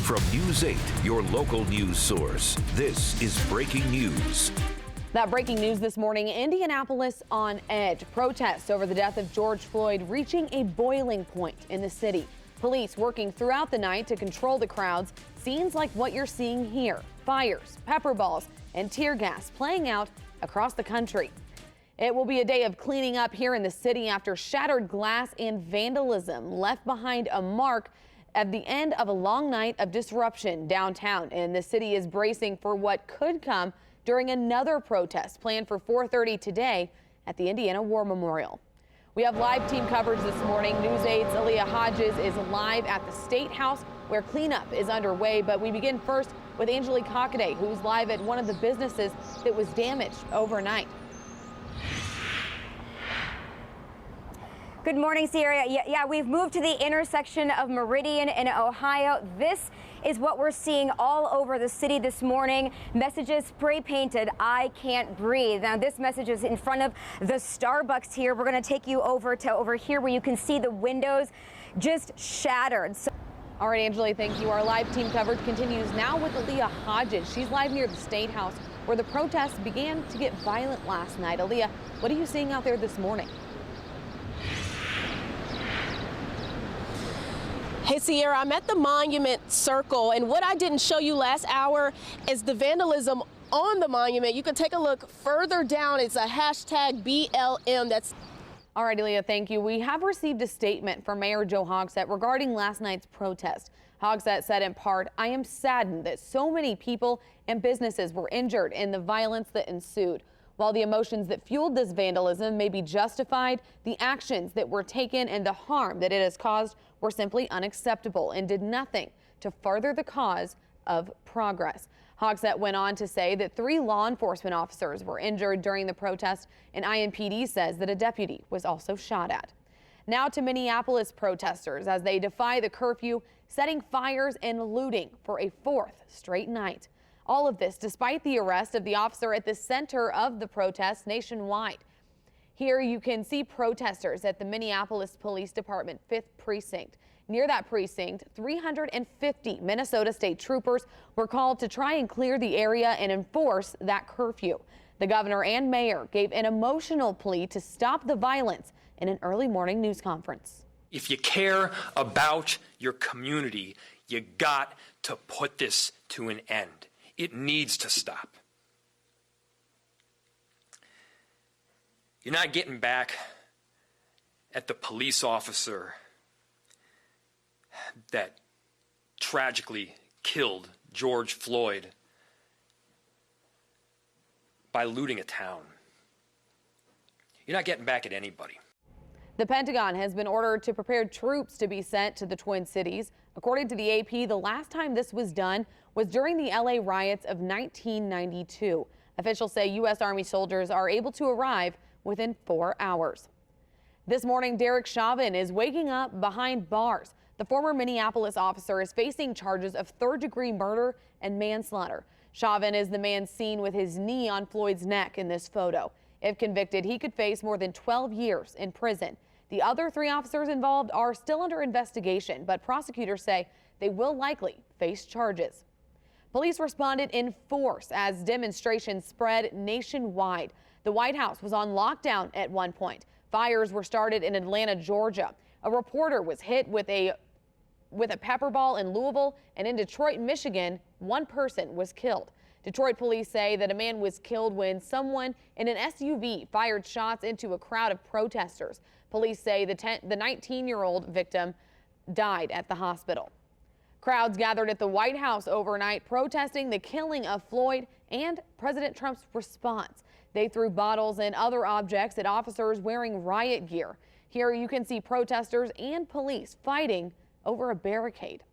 From News 8, your local news source, this is breaking news. That breaking news this morning, Indianapolis on edge. Protests over the death of George Floyd reaching a boiling point in the city. Police working throughout the night to control the crowds. Scenes like what you're seeing here. Fires, pepper balls, and tear gas playing out across the country. It will be a day of cleaning up here in the city after shattered glass and vandalism left behind a mark at the end of a long night of disruption downtown. And the city is bracing for what could come during another protest planned for 4:30 today at the Indiana War Memorial. We have live team coverage this morning. News 8's Aleesa Hodges is live at the State House where cleanup is underway. But we begin first with Aleesa Kuznetsov, who's live at one of the businesses that was damaged overnight. Good morning, Sierra. Yeah, we've moved to the intersection of Meridian and Ohio. This is what we're seeing all over the city this morning. Messages spray painted, "I can't breathe." Now, this message is in front of the Starbucks here. We're going to take you over here where you can see the windows just shattered. All right, Angela, thank you. Our live team coverage continues now with Aleesa Hodges. She's live near the State House where the protests began to get violent last night. Aleesa, what are you seeing out there this morning? Hey, Sierra, I'm at the Monument Circle, and what I didn't show you last hour is the vandalism on the monument. You can take a look further down. It's a hashtag BLM. All right, Aleesa, thank you. We have received a statement from Mayor Joe Hogsett regarding last night's protest. Hogsett said in part, "I am saddened that so many people and businesses were injured in the violence that ensued. While the emotions that fueled this vandalism may be justified, the actions that were taken and the harm that it has caused were simply unacceptable and did nothing to further the cause of progress." Hogsett went on to say that 3 law enforcement officers were injured during the protest, and IMPD says that a deputy was also shot at. Now to Minneapolis protesters as they defy the curfew, setting fires and looting for a 4th straight night. All of this despite the arrest of the officer at the center of the protests nationwide. Here you can see protesters at the Minneapolis Police Department 5th Precinct. Near that precinct, 350 Minnesota State troopers were called to try and clear the area and enforce that curfew. The governor and mayor gave an emotional plea to stop the violence in an early morning news conference. If you care about your community, you got to put this to an end. It needs to stop. You're not getting back at the police officer that tragically killed George Floyd by looting a town. You're not getting back at anybody. The Pentagon has been ordered to prepare troops to be sent to the Twin Cities. According to the AP, the last time this was done was during the LA riots of 1992. Officials say U.S. Army soldiers are able to arrive within 4 hours. This morning, Derek Chauvin is waking up behind bars. The former Minneapolis officer is facing charges of 3rd-degree murder and manslaughter. Chauvin is the man seen with his knee on Floyd's neck in this photo. If convicted, he could face more than 12 years in prison. The other 3 officers involved are still under investigation, but prosecutors say they will likely face charges. Police responded in force as demonstrations spread nationwide. The White House was on lockdown at one point. Fires were started in Atlanta, Georgia. A reporter was hit with a pepper ball in Louisville, and in Detroit, Michigan, 1 person was killed. Detroit police say that a man was killed when someone in an SUV fired shots into a crowd of protesters. Police say the 19-year-old victim died at the hospital. Crowds gathered at the White House overnight protesting the killing of Floyd and President Trump's response. They threw bottles and other objects at officers wearing riot gear. Here you can see protesters and police fighting over a barricade.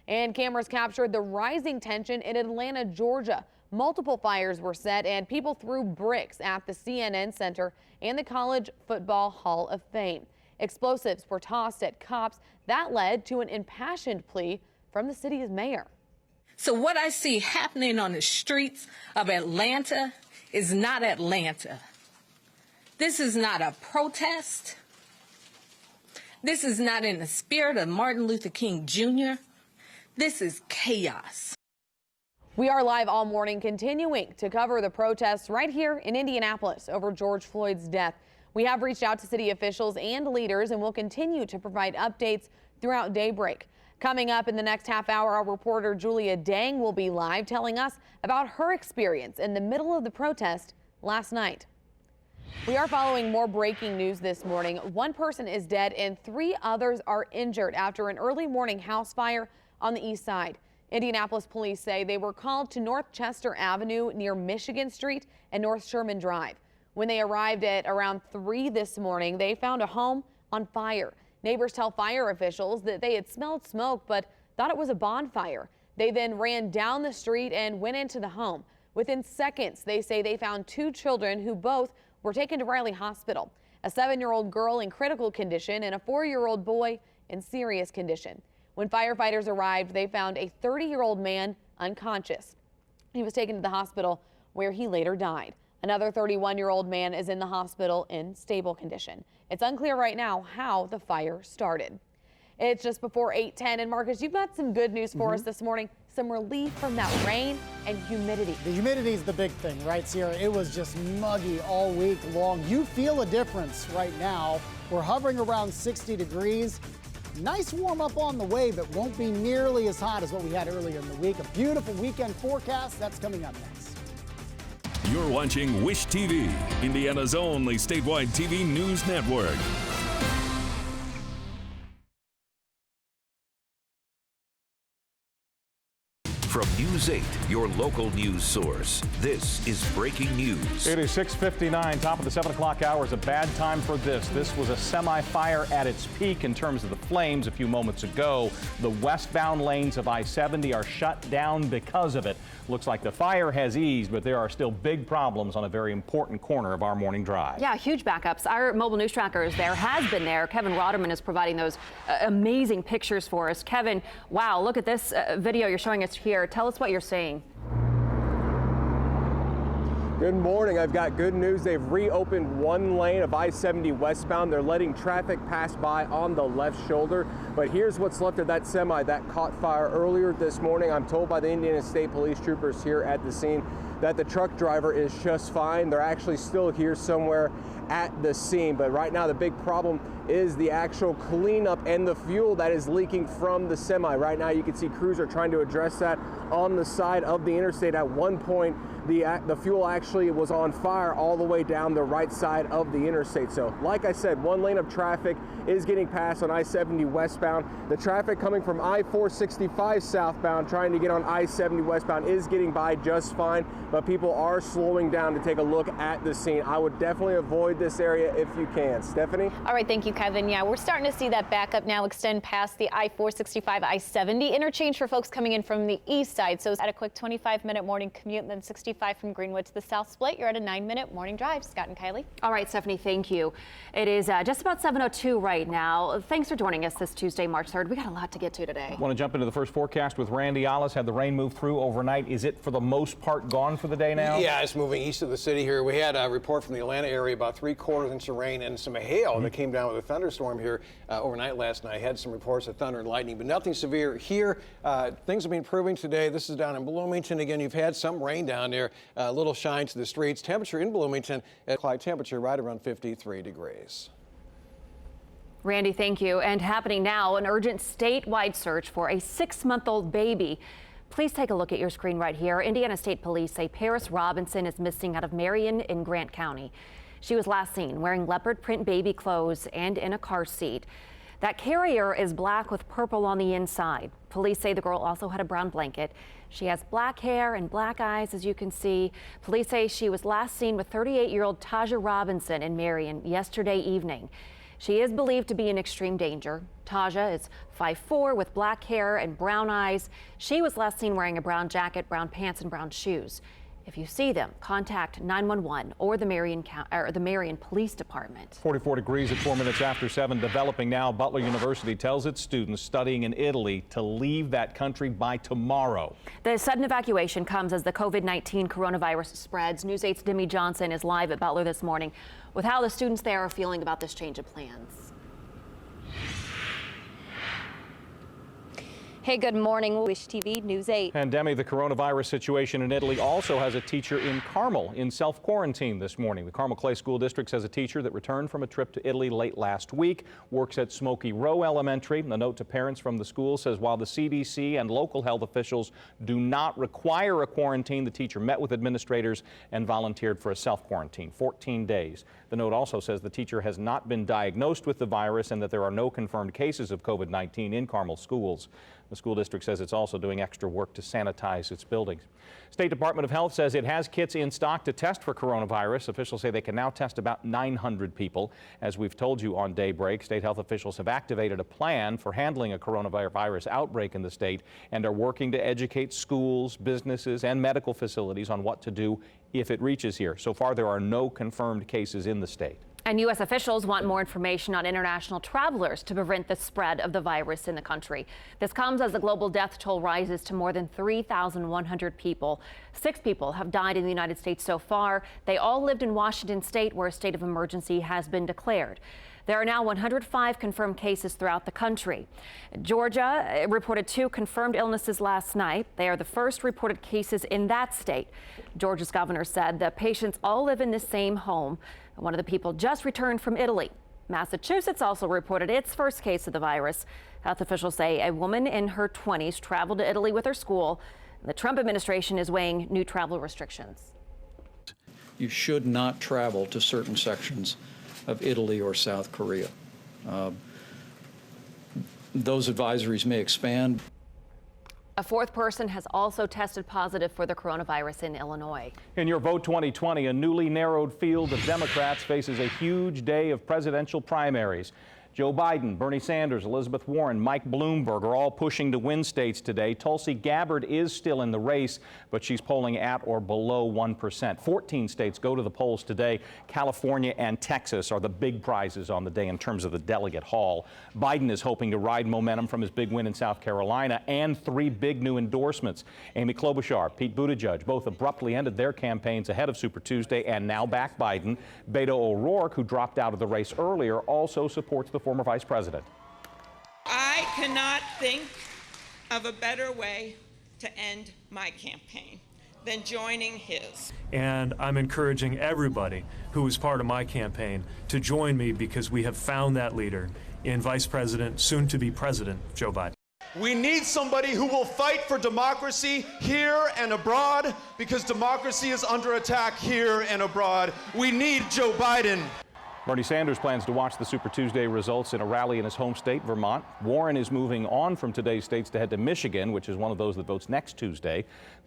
And cameras captured the rising tension in Atlanta, Georgia. Multiple fires were set and people threw bricks at the CNN Center and the College Football Hall of Fame. Explosives were tossed at cops. That led to an impassioned plea from the city's mayor. So what I see happening on the streets of Atlanta is not Atlanta. This is not a protest. This is not in the spirit of Martin Luther King Jr. This is chaos. We are live all morning, continuing to cover the protests right here in Indianapolis over George Floyd's death. We have reached out to city officials and leaders and will continue to provide updates throughout daybreak. Coming up in the next half hour, our reporter Julia Dang will be live telling us about her experience in the middle of the protest last night. We are following more breaking news this morning. One person is dead and 3 others are injured after an early morning house fire on the east side. Indianapolis police say they were called to North Chester Avenue near Michigan Street and North Sherman Drive. When they arrived at around 3 this morning, they found a home on fire. Neighbors tell fire officials that they had smelled smoke but thought it was a bonfire. They then ran down the street and went into the home. Within seconds, they say they found 2 children who both were taken to Riley Hospital. A 7-year-old girl in critical condition and a 4-year-old boy in serious condition. When firefighters arrived, they found a 30-year-old man unconscious. He was taken to the hospital where he later died. Another 31-year-old man is in the hospital in stable condition. It's unclear right now how the fire started. It's just before 8:10, and Marcus, you've got some good news for us this morning. Some relief from that rain and humidity. The humidity is the big thing, right, Sierra? It was just muggy all week long. You feel a difference right now. We're hovering around 60 degrees. Nice warm up on the way, but won't be nearly as hot as what we had earlier in the week. A beautiful weekend forecast. That's coming up next. You're watching Wish TV, Indiana's only statewide TV news network. From News 8, your local news source, this is breaking news. It is 6:59, top of the 7 o'clock hour. Is a bad time for this. This was a semi-fire at its peak in terms of the flames a few moments ago. The westbound lanes of I-70 are shut down because of it. Looks like the fire has eased, but there are still big problems on a very important corner of our morning drive. Yeah, huge backups. Our mobile news tracker is there, has been there. Kevin Rotterman is providing those amazing pictures for us. Kevin, wow, look at this video you're showing us here. Tell us what you're seeing. Good morning. I've got good news. They've reopened one lane of I-70 westbound. They're letting traffic pass by on the left shoulder. But here's what's left of that semi that caught fire earlier this morning. I'm told by the Indiana State Police troopers here at the scene that the truck driver is just fine. They're actually still here somewhere at the scene. But right now the big problem is the actual cleanup and the fuel that is leaking from the semi. Right now you can see crews are trying to address that on the side of the interstate. At one point the fuel actually was on fire all the way down the right side of the interstate. So like I said, one lane of traffic is getting passed on I-70 westbound. The traffic coming from I-465 southbound trying to get on I-70 westbound is getting by just fine, but people are slowing down to take a look at the scene. I would definitely avoid this area if you can. Stephanie? All right, thank you, Kevin. Yeah, we're starting to see that backup now extend past the I-465, I-70 interchange for folks coming in from the east side. So at a quick 25-minute morning commute, and then 65 from Greenwood to the South Split, you're at a 9-minute morning drive. Scott and Kylie. All right, Stephanie, thank you. It is just about 7:02 right now. Thanks for joining us this Tuesday, March 3rd. We got a lot to get to today. Want to jump into the first forecast with Randy Alice. Had the rain move through overnight. Is it for the most part gone for the day now? Yeah, it's moving east of the city here. We had a report from the Atlanta area about 3/4 inch of rain and some hail that came down with a thunderstorm here overnight last night. Had some reports of thunder and lightning, but nothing severe here. Things have been improving today. This is down in Bloomington. Again, you've had some rain down there, a little shine to the streets. Temperature in Bloomington at high temperature right around 53 degrees. Randy, thank you. And happening now, an urgent statewide search for a 6-month-old baby. Please take a look at your screen right here. Indiana State Police say Paris Robinson is missing out of Marion in Grant County. She was last seen wearing leopard print baby clothes and in a car seat. That carrier is black with purple on the inside. Police say the girl also had a brown blanket. She has black hair and black eyes, as you can see. Police say she was last seen with 38-year-old Taja Robinson in Marion yesterday evening. She is believed to be in extreme danger. Taja is 5'4" with black hair and brown eyes. She was last seen wearing a brown jacket, brown pants, and brown shoes. If you see them, contact 911 or the Marion Police Department. 44 degrees at 4 minutes after 7. Developing now. Butler University tells its students studying in Italy to leave that country by tomorrow. The sudden evacuation comes as the COVID-19 coronavirus spreads. News 8's Demi Johnson is live at Butler this morning with how the students there are feeling about this change of plans. Hey, good morning. Wish TV News 8. And Demi, the coronavirus situation in Italy also has a teacher in Carmel in self-quarantine this morning. The Carmel Clay School District says a teacher that returned from a trip to Italy late last week works at Smoky Row Elementary. A note to parents from the school says while the CDC and local health officials do not require a quarantine, the teacher met with administrators and volunteered for a self-quarantine, 14 days. The note also says the teacher has not been diagnosed with the virus and that there are no confirmed cases of COVID-19 in Carmel schools. The school district says it's also doing extra work to sanitize its buildings. State Department of Health says it has kits in stock to test for coronavirus. Officials say they can now test about 900 people. As we've told you on Daybreak, state health officials have activated a plan for handling a coronavirus outbreak in the state and are working to educate schools, businesses, and medical facilities on what to do if it reaches here. So far, there are no confirmed cases in the state. And U.S. officials want more information on international travelers to prevent the spread of the virus in the country. This comes as the global death toll rises to more than 3,100 people. 6 people have died in the United States so far. They all lived in Washington state, where a state of emergency has been declared. There are now 105 confirmed cases throughout the country. Georgia reported 2 confirmed illnesses last night. They are the first reported cases in that state. Georgia's governor said the patients all live in the same home. One of the people just returned from Italy. Massachusetts also reported its first case of the virus. Health officials say a woman in her 20s traveled to Italy with her school. The Trump administration is weighing new travel restrictions. You should not travel to certain sections of Italy or South Korea. Those advisories may expand. A 4th person has also tested positive for the coronavirus in Illinois. In your Vote 2020, a newly narrowed field of Democrats faces a huge day of presidential primaries. Joe Biden, Bernie Sanders, Elizabeth Warren, Mike Bloomberg are all pushing to win states today. Tulsi Gabbard is still in the race, but she's polling at or below 1%. 14 states go to the polls today. California and Texas are the big prizes on the day in terms of the delegate haul. Biden is hoping to ride momentum from his big win in South Carolina and 3 big new endorsements. Amy Klobuchar, Pete Buttigieg both abruptly ended their campaigns ahead of Super Tuesday and now back Biden. Beto O'Rourke, who dropped out of the race earlier, also supports the former vice president. I cannot think of a better way to end my campaign than joining his. And I'm encouraging everybody who is part of my campaign to join me because we have found that leader in Vice President, soon to be President, Joe Biden. We need somebody who will fight for democracy here and abroad because democracy is under attack here and abroad. We need Joe Biden. Bernie Sanders plans to watch the Super Tuesday results in a rally in his home state, Vermont. Warren is moving on from today's states to head to Michigan, which is one of those that votes next Tuesday.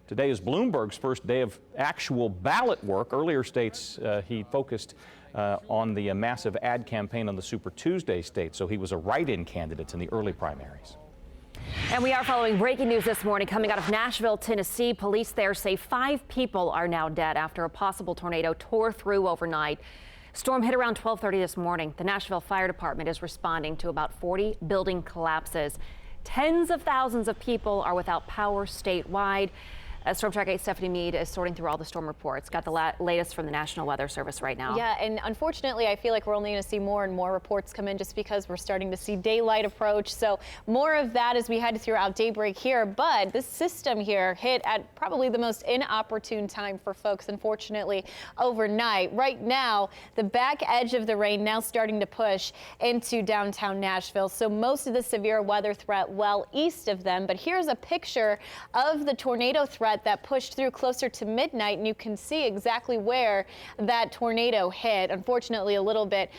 Today is Bloomberg's first day of actual ballot work. Earlier states, he focused on the massive ad campaign on the Super Tuesday states, so he was a write-in candidate in the early primaries. And we are following breaking news this morning coming out of Nashville, Tennessee. Police there say 5 people are now dead after a possible tornado tore through overnight. Storm hit around 12:30 this morning. The Nashville Fire Department is responding to about 40 building collapses. Tens of thousands of people are without power statewide. Storm Track 8 Stephanie Mead is sorting through all the storm reports. Got the latest from the National Weather Service right now. Yeah, and unfortunately, I feel like we're only going to see more and more reports come in just because we're starting to see daylight approach. So more of that as we head throughout daybreak here. But this system here hit at probably the most inopportune time for folks, unfortunately, overnight. Right now, the back edge of the rain now starting to push into downtown Nashville. So most of the severe weather threat well east of them. But here's a picture of the tornado threat that pushed through closer to midnight, and you can see exactly where that tornado hit. Unfortunately, a little bit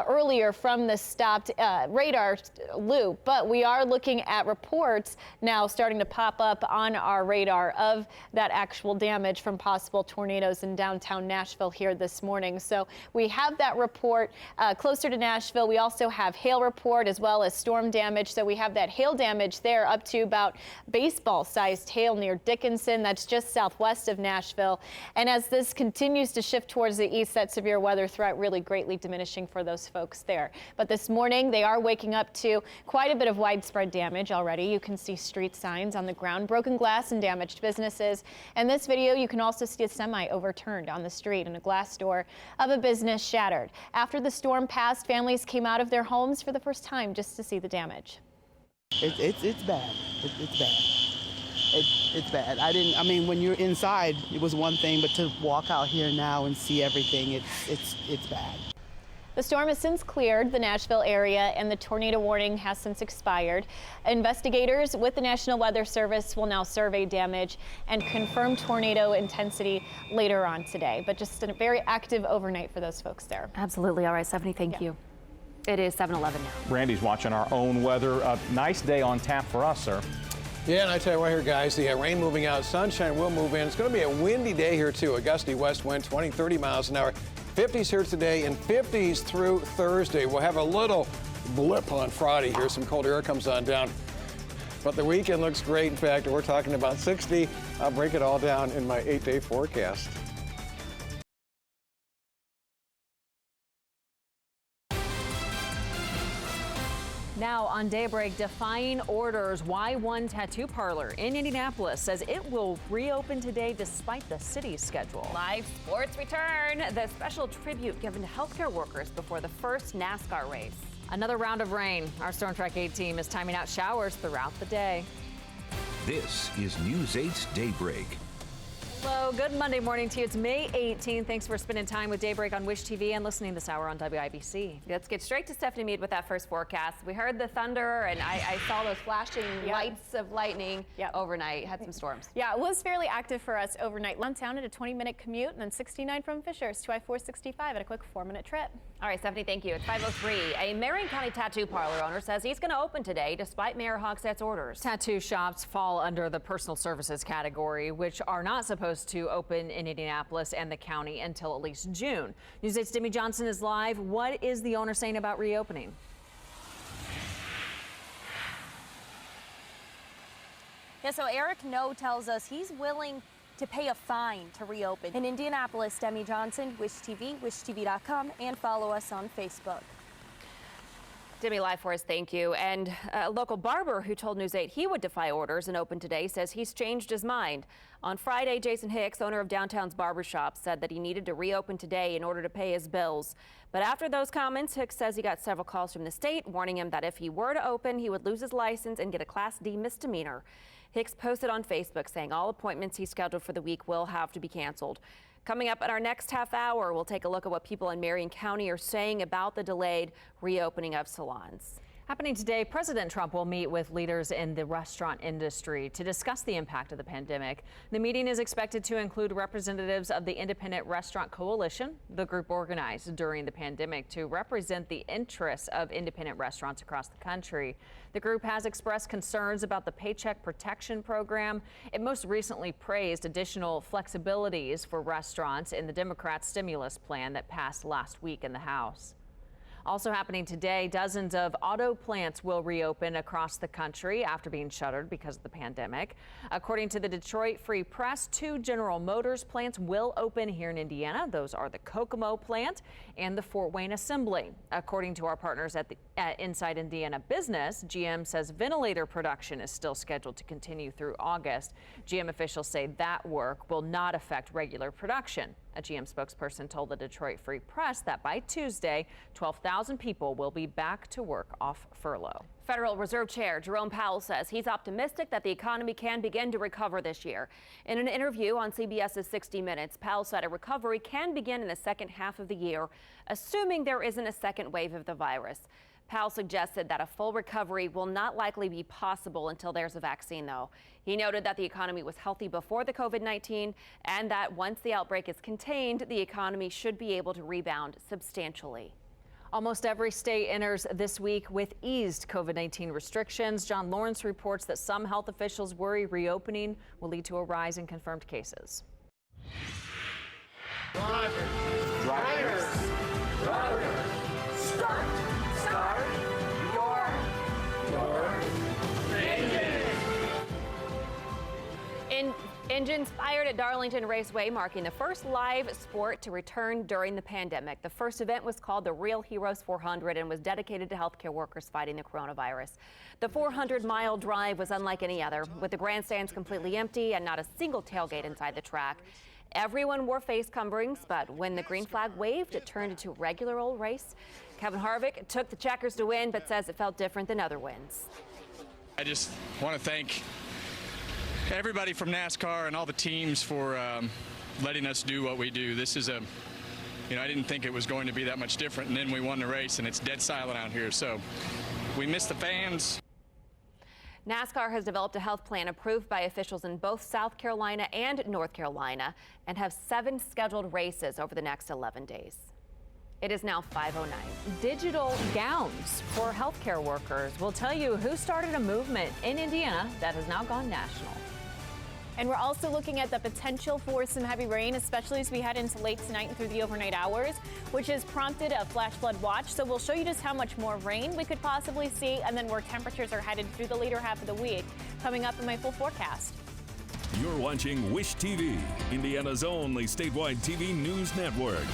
earlier from the stopped radar loop, but we are looking at reports now starting to pop up on our radar of that actual damage from possible tornadoes in downtown Nashville here this morning. So we have that report closer to Nashville. We also have hail report as well as storm damage. So we have that hail damage there up to about baseball-sized hail near Dickinson. That's just southwest of Nashville. And as this continues to shift towards the east, that severe weather threat really greatly diminishing for those folks there. But this morning, they are waking up to quite a bit of widespread damage already. You can see street signs on the ground, broken glass and damaged businesses. In this video, you can also see a semi overturned on the street and a glass door of a business shattered. After the storm passed, families came out of their homes for the first time just to see the damage. It's bad. It's bad. It's bad. I mean, when you're inside, it was one thing, but to walk out here now and see everything, it's bad. The storm has since cleared the Nashville area and the tornado warning has since expired. Investigators with the National Weather Service will now survey damage and confirm tornado intensity later on today. But just a very active overnight for those folks there. Absolutely. All right, Stephanie, thank you. It is 7:11 now. Randy's watching our own weather. A nice day on tap for us, sir. Yeah, and I tell you what here, guys, the rain moving out, sunshine will move in. It's going to be a windy day here, too. A gusty west wind, 20, 30 miles an hour. 50s here today and 50s through Thursday. We'll have a little blip on Friday here. Some cold air comes on down. But the weekend looks great. In fact, we're talking about 60. I'll break it all down in my 8-day forecast. Now on Daybreak, defying orders, why one tattoo parlor in Indianapolis says it will reopen today despite the city's schedule. Live sports return, the special tribute given to healthcare workers before the first NASCAR race. Another round of rain. Our Storm Track 8 team is timing out showers throughout the day. This is News 8's Daybreak. Hello, good Monday morning to you. It's May 18th. Thanks for spending time with Daybreak on Wish TV and listening this hour on WIBC. Let's get straight to Stephanie Mead with that first forecast. We heard the thunder and I saw those flashing lights of lightning overnight. Had some storms. Yeah, it was fairly active for us overnight. Downtown at a 20-minute commute and then 69 from Fishers to I-465 at a quick 4-minute trip. All right, Stephanie, thank you. It's 5:03. A Marion County tattoo parlor owner says he's going to open today despite Mayor Hogshead's orders. Tattoo shops fall under the personal services category, which are not supposed to open in Indianapolis and the county until at least June. News 8's Demi Johnson is live. What is the owner saying about reopening? Yeah, so Eric No tells us he's willing to pay a fine to reopen. In Indianapolis, Demi Johnson, Wish TV, wishtv.com, and follow us on Facebook. Demi, live for us, thank you. And a local barber who told News 8 he would defy orders and open today says he's changed his mind. On Friday, Jason Hicks, owner of Downtown's Barbershop, said that he needed to reopen today in order to pay his bills. But after those comments, Hicks says he got several calls from the state warning him that if he were to open, he would lose his license and get a Class D misdemeanor. Hicks posted on Facebook saying all appointments he scheduled for the week will have to be canceled. Coming up in our next half hour, we'll take a look at what people in Marion County are saying about the delayed reopening of salons. Happening today, President Trump will meet with leaders in the restaurant industry to discuss the impact of the pandemic. The meeting is expected to include representatives of the Independent Restaurant Coalition, the group organized during the pandemic to represent the interests of independent restaurants across the country. The group has expressed concerns about the Paycheck Protection Program. It most recently praised additional flexibilities for restaurants in the Democrats' stimulus plan that passed last week in the House. Also happening today, dozens of auto plants will reopen across the country after being shuttered because of the pandemic. According to the Detroit Free Press, 2 General Motors plants will open here in Indiana. Those are the Kokomo plant and the Fort Wayne Assembly. According to our partners at Inside Indiana Business, GM says ventilator production is still scheduled to continue through August. GM officials say that work will not affect regular production. A GM spokesperson told the Detroit Free Press that by Tuesday, 12,000 people will be back to work off furlough. Federal Reserve Chair Jerome Powell says he's optimistic that the economy can begin to recover this year. In an interview on CBS's 60 Minutes, Powell said a recovery can begin in the second half of the year, assuming there isn't a second wave of the virus. Powell suggested that a full recovery will not likely be possible until there's a vaccine, though. He noted that the economy was healthy before the COVID-19 and that once the outbreak is contained, the economy should be able to rebound substantially. Almost every state enters this week with eased COVID-19 restrictions. John Lawrence reports that some health officials worry reopening will lead to a rise in confirmed cases. Drivers, start your engine. Engines fired at Darlington Raceway, marking the first live sport to return during the pandemic. The first event was called the Real Heroes 400 and was dedicated to healthcare workers fighting the coronavirus. The 400-mile drive was unlike any other, with the grandstands completely empty and not a single tailgate inside the track. Everyone wore face coverings, but when the green flag waved, it turned into a regular old race. Kevin Harvick took the checkers to win, but says it felt different than other wins. I just want to thank everybody from NASCAR and all the teams for letting us do what we do. This is I didn't think it was going to be that much different, and then we won the race, and it's dead silent out here. So we miss the fans. NASCAR has developed a health plan approved by officials in both South Carolina and North Carolina and have 7 scheduled races over the next 11 days. It is now 5:09. Digital gowns for healthcare workers will tell you who started a movement in Indiana that has now gone national. And we're also looking at the potential for some heavy rain, especially as we head into late tonight and through the overnight hours, which has prompted a flash flood watch. So we'll show you just how much more rain we could possibly see and then where temperatures are headed through the later half of the week. Coming up in my full forecast. You're watching Wish TV, Indiana's only statewide TV news network.